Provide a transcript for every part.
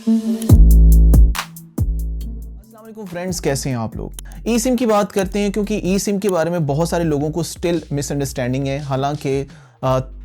अस्सलाम वालेकुम फ्रेंड्स, कैसे हैं आप लोग। ई सिम की बात करते हैं क्योंकि ई सिम के बारे में बहुत सारे लोगों को स्टिल मिसअंडरस्टैंडिंग है। हालांकि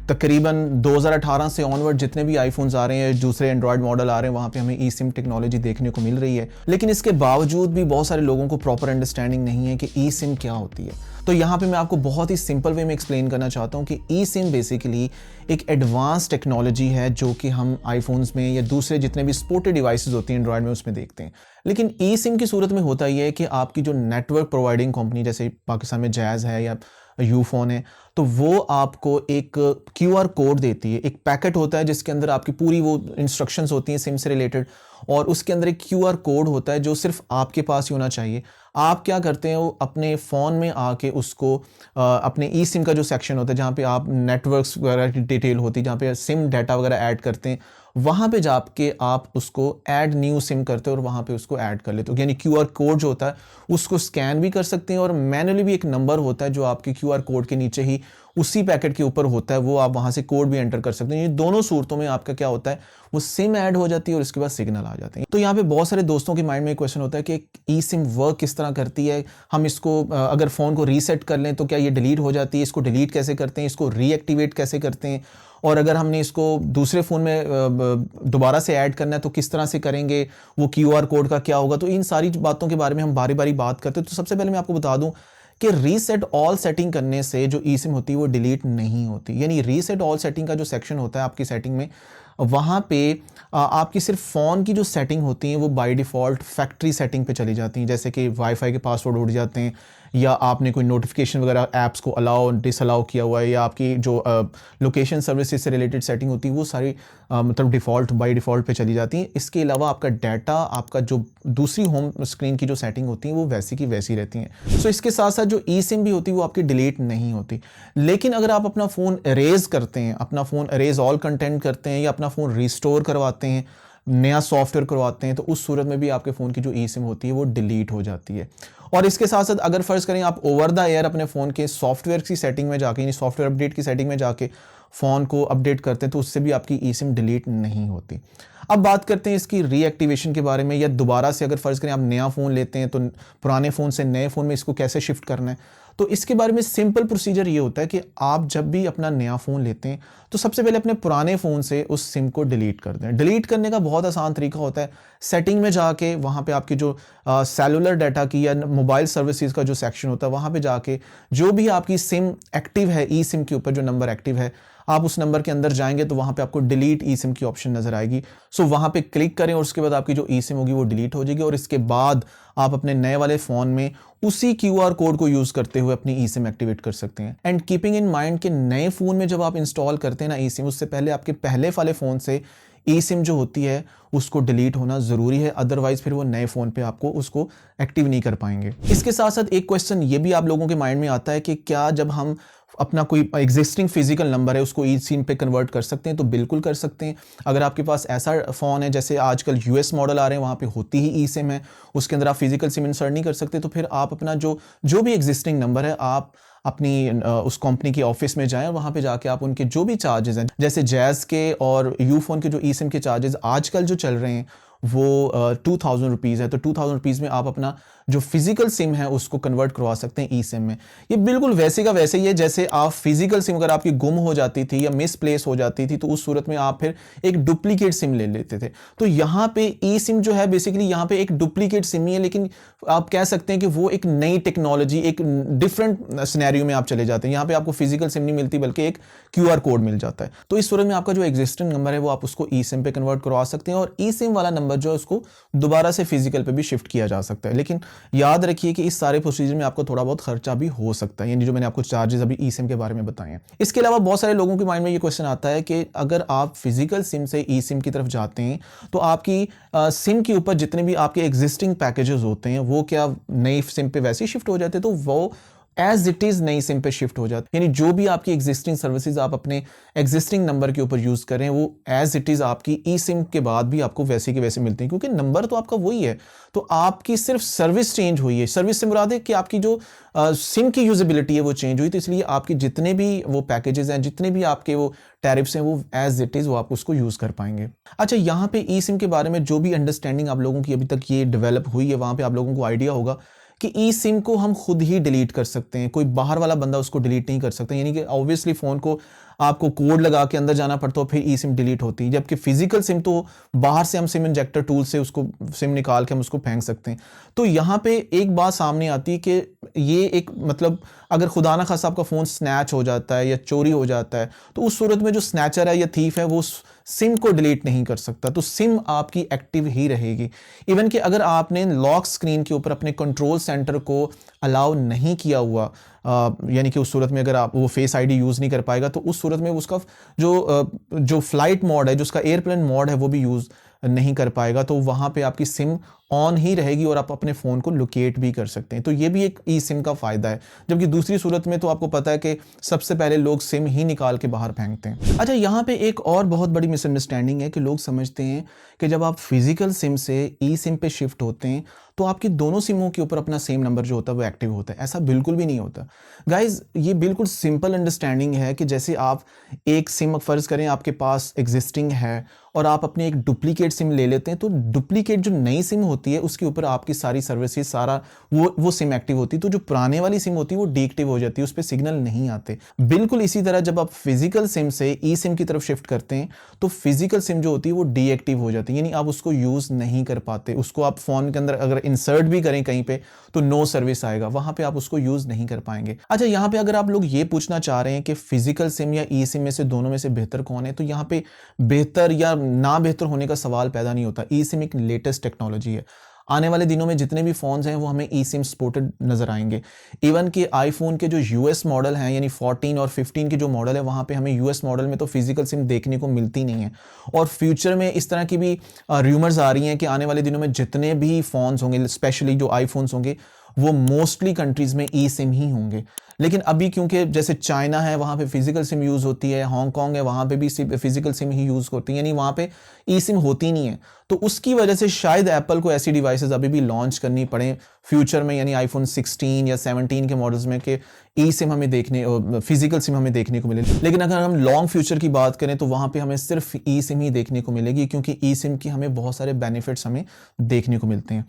तकरीबन 2018 से ऑनवर्ड जितने भी आईफोन्स आ रहे हैं, दूसरे एंड्रॉयड मॉडल आ रहे हैं, वहाँ पे हमें ई सिम टेक्नोलॉजी देखने को मिल रही है। लेकिन इसके बावजूद भी बहुत सारे लोगों को प्रॉपर अंडरस्टैंडिंग नहीं है कि ई सिम क्या होती है। तो यहाँ पे मैं आपको बहुत ही सिंपल वे में एक्सप्लेन करना चाहता हूँ कि ई सिम बेसिकली एक एडवांस टेक्नोलॉजी है जो कि हम आईफोन्स में या दूसरे जितने भी सपोर्टेड डिवाइसेस होती हैं एंड्रॉयड में उसमें देखते हैं। लेकिन ई सिम की सूरत में होता यह है कि आपकी जो नेटवर्क प्रोवाइडिंग कंपनी जैसे पाकिस्तान में जैज़ है या यूफोन है, तो वो आपको एक क्यूआर कोड देती है। एक पैकेट होता है जिसके अंदर आपकी पूरी वो इंस्ट्रक्शंस होती हैं सिम से रिलेटेड, और उसके अंदर एक क्यूआर कोड होता है जो सिर्फ आपके पास ही होना चाहिए। आप क्या करते हैं, वो अपने फ़ोन में आके उसको अपने ई सिम का जो सेक्शन होता है जहाँ पे आप नेटवर्क्स वगैरह की डिटेल होती है, जहाँ पे सिम डाटा वगैरह ऐड करते हैं, वहाँ पे जाके आप उसको ऐड न्यू सिम करते हो और वहाँ पे उसको ऐड कर लेते हो। यानी क्यूआर कोड जो होता है उसको स्कैन भी कर सकते हैं, और मैनुअली भी एक नंबर होता है जो आपके क्यूआर कोड के नीचे ही उसी पैकेट के ऊपर होता है, वो आप वहाँ से कोड भी एंटर कर सकते हैं। ये दोनों सूरतों में आपका क्या होता है, वो सिम ऐड हो जाती है और उसके बाद सिग्नल आ जाते हैं। तो यहाँ पे बहुत सारे दोस्तों के माइंड में एक क्वेश्चन होता है कि ई सिम वर्क किस तरह करती है, हम इसको अगर फ़ोन को रीसेट कर लें तो क्या ये डिलीट हो जाती है, इसको डिलीट कैसे करते हैं, इसको रीएक्टिवेट कैसे करते हैं, और अगर हमने इसको दूसरे फ़ोन में दोबारा से ऐड करना है तो किस तरह से करेंगे, वो क्यूआर कोड का क्या होगा। तो इन सारी बातों के बारे में हम बारी बारी बात करते हैं। तो सबसे पहले मैं आपको बता दूं कि रीसेट ऑल सेटिंग करने से जो ई सिम होती है वो डिलीट नहीं होती। यानी रीसेट ऑल सेटिंग का जो सेक्शन होता है आपकी सेटिंग में, वहाँ पे आपकी सिर्फ फ़ोन की जो सेटिंग होती हैं वो बाय डिफ़ॉल्ट फैक्ट्री सेटिंग पे चली जाती हैं। जैसे कि वाईफाई के पासवर्ड उड़ जाते हैं, या आपने कोई नोटिफिकेशन वगैरह ऐप्स को अलाउ डिसअलाउ किया हुआ है, या आपकी जो लोकेशन सर्विसेज से रिलेटेड सेटिंग होती है वो सारी मतलब डिफ़ॉल्ट बाय डिफ़ॉल्ट पे चली जाती हैं। इसके अलावा आपका डाटा, आपका जो दूसरी होम स्क्रीन की जो सेटिंग होती है वो वैसी की वैसी रहती हैं। सो इसके साथ साथ जो ई सिम भी होती है वो आपकी डिलीट नहीं होती। लेकिन अगर आप अपना फ़ोन इरेज करते हैं, अपना फ़ोन इरेज ऑल कंटेंट करते हैं, या अपना फ़ोन रिस्टोर करवाते हैं, नया सॉफ्टवेयर करवाते हैं, तो उस सूरत में भी आपके फ़ोन की जो ई सिम होती है वो डिलीट हो जाती है। और इसके साथ साथ अगर फ़र्ज़ करें आप ओवर द एयर अपने फ़ोन के सॉफ्टवेयर की सेटिंग में जाके, यानी सॉफ्टवेयर अपडेट की सेटिंग में जाके फ़ोन को अपडेट करते हैं, तो उससे भी आपकी ई सिम डिलीट नहीं होती। अब बात करते हैं इसकी रीएक्टिवेशन के बारे में, या दोबारा से अगर फ़र्ज़ करें आप नया फ़ोन लेते हैं तो पुराने फ़ोन से नए फ़ोन में इसको कैसे शिफ्ट करना है। तो इसके बारे में सिंपल प्रोसीजर ये होता है कि आप जब भी अपना नया फ़ोन लेते हैं तो सबसे पहले अपने पुराने फ़ोन से उस सिम को डिलीट कर दें। डिलीट करने का बहुत आसान तरीका होता है, सेटिंग में जाके वहाँ पे आपकी जो सेलुलर डाटा की या मोबाइल सर्विसेज का जो सेक्शन होता है, वहाँ पे जाके जो भी आपकी सिम एक्टिव है, ई सिम के ऊपर जो नंबर एक्टिव है, आप उस नंबर के अंदर जाएंगे तो वहाँ पे आपको डिलीट ई सिम की ऑप्शन नज़र आएगी। सो वहाँ पे क्लिक करें और उसके बाद आपकी जो ई सिम होगी वो डिलीट हो जाएगी, और इसके बाद आप अपने नए वाले फ़ोन में उसी क्यूआर कोड को यूज़ करते हुए अपनी ई सिम एक्टिवेट कर सकते हैं। एंड कीपिंग इन माइंड कि नए फ़ोन में जब आप इंस्टॉल करते हैं ना ई सिम, उससे पहले आपके पहले वाले फ़ोन से ई सिम जो होती है उसको डिलीट होना ज़रूरी है, अदरवाइज़ फिर वो नए फ़ोन पे आपको उसको एक्टिव नहीं कर पाएंगे। इसके साथ साथ एक क्वेश्चन ये भी आप लोगों के माइंड में आता है कि क्या जब हम अपना कोई एग्जिस्टिंग फिजिकल नंबर है उसको ई सिम पे कन्वर्ट कर सकते हैं? तो बिल्कुल कर सकते हैं। अगर आपके पास ऐसा फ़ोन है, जैसे आजकल यूएस मॉडल आ रहे हैं वहाँ पे होती ही ई सिम है, उसके अंदर आप फिजिकल सिम इंसर्ट नहीं कर सकते, तो फिर आप अपना जो भी एग्जिस्टिंग नंबर है आप अपनी उस कंपनी के ऑफिस में जाएं, वहाँ पे जाके आप उनके जो भी चार्जेस हैं, जैसे जैज़ के और यूफोन के जो ई सिम के चार्जेस आजकल जो चल रहे हैं वो 2000 रुपीज़ है, तो 2000 रुपीज़ में आप अपना जो फिजिकल सिम है उसको कन्वर्ट करवा सकते हैं ई सिम में। ये बिल्कुल वैसे का वैसे ही है जैसे आप फिजिकल सिम अगर आपकी गुम हो जाती थी या मिसप्लेस हो जाती थी, तो उस सूरत में आप फिर एक डुप्लीकेट सिम ले लेते थे। तो यहाँ पे ई सिम जो है बेसिकली यहाँ पे एक डुप्लीकेट सिम ही है, लेकिन आप कह सकते हैं कि वो एक नई टेक्नोलॉजी, एक डिफरेंट सिनेरियो में आप चले जाते हैं। यहाँ पे आपको फिजिकल सिम नहीं मिलती बल्कि एक क्यूआर कोड मिल जाता है। तो इस सूरत में आपका जो एग्जिस्टिंग नंबर है वो आप उसको ई सिम पे कन्वर्ट करवा सकते हैं, और ई सिम वाला नंबर जो है उसको दोबारा से फिजिकल पे भी शिफ्ट किया जा सकता है। लेकिन याद रखिए कि इस सारे प्रोसीजर में आपको थोड़ा बहुत खर्चा भी हो सकता है, यानी जो मैंने आपको चार्जेस अभी ई सिम के बारे में बताए हैं। इसके अलावा बहुत सारे लोगों के माइंड में ये क्वेश्चन आता है कि अगर आप फिजिकल सिम से ई सिम की तरफ जाते हैं तो आपकी सिम के ऊपर जितने भी आपके एग्जिस्टिंग पैकेजेस होते हैं वो क्या नई सिम पे वैसे ही शिफ्ट हो जाते हैं? तो वो एज इट इज नई सिम पे शिफ्ट हो जाता है। यानी जो भी आपकी एग्जिस्टिंग सर्विसेज आप अपने एग्जिस्टिंग नंबर के ऊपर यूज कर रहे हैं वो एज इट इज आपकी ई सिम के बाद भी आपको वैसे के वैसे मिलते हैं, क्योंकि नंबर तो आपका वही है। तो आपकी सिर्फ सर्विस चेंज हुई है। सर्विस से मुराद है कि आपकी जो सिम की यूजेबिलिटी है वो चेंज हुई, तो इसलिए आपके जितने भी वो पैकेजेस हैं, जितने भी आपके वो टैरिफ्स हैं, वो एज इट इज वो आप उसको यूज कर पाएंगे। अच्छा, यहाँ पे ई सिम के बारे में जो भी अंडरस्टैंडिंग आप लोगों की अभी तक ये डेवलप हुई है, वहां पे आप लोगों को आइडिया होगा कि ई सिम को हम खुद ही डिलीट कर सकते हैं, कोई बाहर वाला बंदा उसको डिलीट नहीं कर सकता। यानी कि ऑब्वियसली फोन को आपको कोड लगा के अंदर जाना पड़ता है, फिर ई सिम डिलीट होती है। जबकि फिजिकल सिम तो बाहर से हम सिम इंजेक्टर टूल से उसको सिम निकाल के हम उसको फेंक सकते हैं। तो यहाँ पे एक बात सामने आती है कि ये एक मतलब अगर खुदा ना खासा आपका फोन स्नैच हो जाता है या चोरी हो जाता है, तो उस सूरत में जो स्नैचर है या थीफ है वो सिम को डिलीट नहीं कर सकता, तो सिम आपकी एक्टिव ही रहेगी। इवन कि अगर आपने लॉक स्क्रीन के ऊपर अपने कंट्रोल सेंटर को अलाउ नहीं किया हुआ, यानी कि उस सूरत में अगर आप वो फेस आईडी यूज़ नहीं कर पाएगा, तो उस सूरत में उसका जो फ्लाइट मोड है, जो उसका एयरप्लेन मोड है, वो भी यूज़ नहीं कर पाएगा। तो वहाँ पे आपकी सिम ऑन ही रहेगी और आप अपने फ़ोन को लोकेट भी कर सकते हैं। तो ये भी एक ई सिम का फ़ायदा है। जबकि दूसरी सूरत में तो आपको पता है कि सबसे पहले लोग सिम ही निकाल के बाहर फेंकते हैं। अच्छा, यहाँ पे एक और बहुत बड़ी मिसअंडरस्टैंडिंग है कि लोग समझते हैं कि जब आप फिजिकल सिम से ई सिम पे शिफ्ट होते हैं तो आपकी दोनों सिमों के ऊपर अपना सेम नंबर जो होता है वो एक्टिव होता है। ऐसा बिल्कुल भी नहीं होता गाइज। ये बिल्कुल सिंपल अंडरस्टैंडिंग है कि जैसे आप एक सिम फ़र्ज़ करें आपके पास एग्जिस्टिंग है और आप अपने एक डुप्लीकेट सिम ले लेते हैं, तो डुप्लीकेट जो नई सिम होती है उसके ऊपर आपकी सारी सर्विसेज सारा वो सिम एक्टिव होती है। तो जो पुराने वाली सिम होती है वो डीएक्टिव हो जाती है, उस पर सिग्नल नहीं आते। बिल्कुल इसी तरह जब आप फिजिकल सिम से ई सिम की तरफ शिफ्ट करते हैं तो फिजिकल सिम जो होती है वो डीएक्टिव हो जाती है, यानी आप उसको यूज़ नहीं कर पाते। उसको आप फ़ोन के अंदर अगर इंसर्ट भी करें कहीं पे तो नो सर्विस आएगा, वहां पे आप उसको यूज़ नहीं कर पाएंगे। अच्छा, यहाँ पे अगर आप लोग ये पूछना चाह रहे हैं कि फिजिकल सिम या ई सिम में से दोनों में से बेहतर कौन है, तो यहाँ पे बेहतर या ना बेहतर होने का सवाल पैदा नहीं होता। ई सिम एक लेटेस्ट टेक्नोलॉजी है। आने वाले दिनों में जितने भी फोन्स हैं वो हमें ई सिम सपोर्टेड नजर आएंगे। इवन कि आईफोन के जो यूएस मॉडल हैं, यानी 14 और 15 के जो मॉडल है, वहाँ पे हमें यूएस मॉडल में तो फिजिकल सिम देखने को मिलती नहीं है। और फ्यूचर में इस तरह की भी र्यूमर्स आ रही हैं कि आने वाले दिनों में जितने भी फोन्स होंगे, स्पेशली जो आईफोन्स होंगे, वो मोस्टली कंट्रीज में ई सिम ही होंगे। लेकिन अभी क्योंकि जैसे चाइना है वहाँ पे फिजिकल सिम यूज़ होती है, हांगकांग है वहाँ पे भी फिजिकल सिम ही यूज़ होती है, यानी वहाँ पे ई सिम होती नहीं है। तो उसकी वजह से शायद एप्पल को ऐसी डिवाइसेस अभी भी लॉन्च करनी पड़े फ्यूचर में, यानी आईफोन 16 या 17 के मॉडल्स में, कि ई सिम हमें फिजिकल सिम हमें देखने को मिले। लेकिन अगर हम लॉन्ग फ्यूचर की बात करें तो वहाँ पे हमें सिर्फ ई सिम ही देखने को मिलेगी, क्योंकि ई सिम की हमें बहुत सारे बेनिफिट्स हमें देखने को मिलते हैं।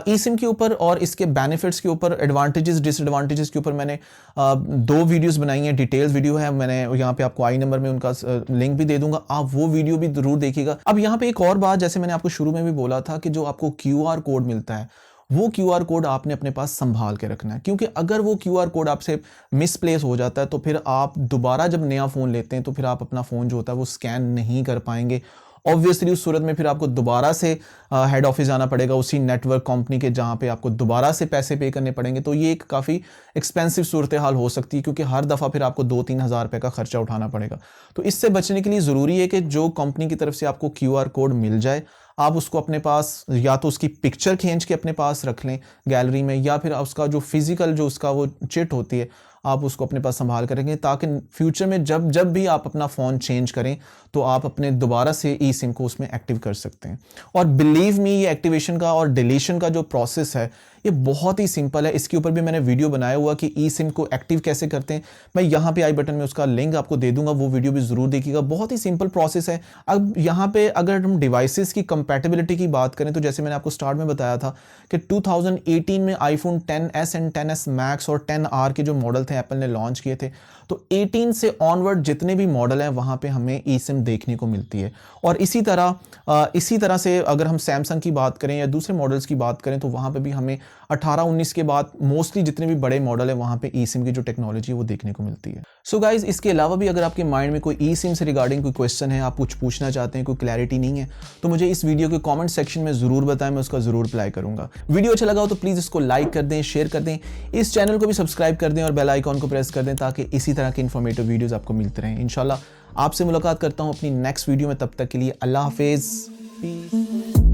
ई सिम के ऊपर और इसके बेनिफिट्स के ऊपर, एडवांटेजेस डिसएडवांटेजेस के ऊपर मैंने 2 वीडियोस बनाई हैं, डिटेल्स वीडियो है, मैंने यहाँ पे आपको आई नंबर में उनका लिंक भी दे दूंगा, आप वो वीडियो भी जरूर देखिएगा। अब यहाँ पे एक और बात, जैसे मैंने आपको शुरू में भी बोला था कि जो आपको क्यूआर कोड मिलता है वो क्यूआर कोड आपने अपने पास संभाल के रखना है, क्योंकि अगर वो क्यूआर कोड आपसे मिसप्लेस हो जाता है तो फिर आप दोबारा जब नया फ़ोन लेते हैं तो फिर आप अपना फ़ोन जो होता है वो स्कैन नहीं कर पाएंगे। ऑब्वियसली उस सूरत में फिर आपको दोबारा से हेड ऑफिस जाना पड़ेगा उसी नेटवर्क कंपनी के, जहाँ पे आपको दोबारा से पैसे पे करने पड़ेंगे। तो ये एक काफ़ी एक्सपेंसिव सूरत हाल हो सकती है, क्योंकि हर दफ़ा फिर आपको 2-3 हज़ार रुपये का खर्चा उठाना पड़ेगा। तो इससे बचने के लिए ज़रूरी है कि जो कंपनी की तरफ से आपको क्यूआर कोड मिल जाए, आप उसको अपने पास या तो उसकी पिक्चर खींच के अपने पास रख लें गैलरी में, या फिर उसका जो फिजिकल जो उसका वो चिट होती है आप उसको अपने पास संभाल कर रखें, ताकि फ्यूचर में जब भी आप अपना फ़ोन चेंज करें तो आप अपने दोबारा से ई सिम को उसमें एक्टिव कर सकते हैं। और बिलीव मी, ये एक्टिवेशन का और डिलीशन का जो प्रोसेस है ये बहुत ही सिंपल है। इसके ऊपर भी मैंने वीडियो बनाया हुआ कि ई सिम को एक्टिव कैसे करते हैं, मैं यहाँ पे आई बटन में उसका लिंक आपको दे दूंगा, वो वीडियो भी ज़रूर देखिएगा। बहुत ही सिंपल प्रोसेस है। अब यहाँ पे अगर हम डिवाइसेस की कंपैटिबिलिटी की बात करें तो जैसे मैंने आपको स्टार्ट में बताया था कि 2018 में iPhone 10s and 10s max और 10R के जो मॉडल थे एप्पल ने लॉन्च किए थे, तो 18 से ऑनवर्ड जितने भी मॉडल हैं वहाँ पे हमें ई सिम देखने को मिलती है। और इसी तरह से अगर हम सैमसंग की बात करें या दूसरे मॉडल्स की बात करें तो वहाँ पे भी हमें 18-19 के बाद मोस्टली जितने भी बड़े मॉडल है वहाँ पे ई सिम की जो टेक्नोलॉजी है वो देखने को मिलती है। सो गाइज, इसके अलावा भी अगर आपके माइंड में कोई ई सिम से रिगार्डिंग कोई क्वेश्चन है, आप कुछ पूछना चाहते हैं, कोई क्लैरिटी नहीं है, तो मुझे इस वीडियो के कॉमेंट सेक्शन में ज़रूर बताएं, मैं उसका ज़रूर रिप्लाई करूँगा। वीडियो अच्छा लगा हो तो प्लीज़ इसको लाइक कर दें, शेयर कर दें, इस चैनल को भी सब्सक्राइब कर दें और बेल आइकॉन को प्रेस कर दें, ताकि इसी तरह के इन्फॉर्मेटिव वीडियोज़ आपको मिलते रहें। इंशाल्लाह आपसे मुलाकात करता हूँ अपनी नेक्स्ट वीडियो में, तब तक के लिए अल्लाह हाफिज़, पीस।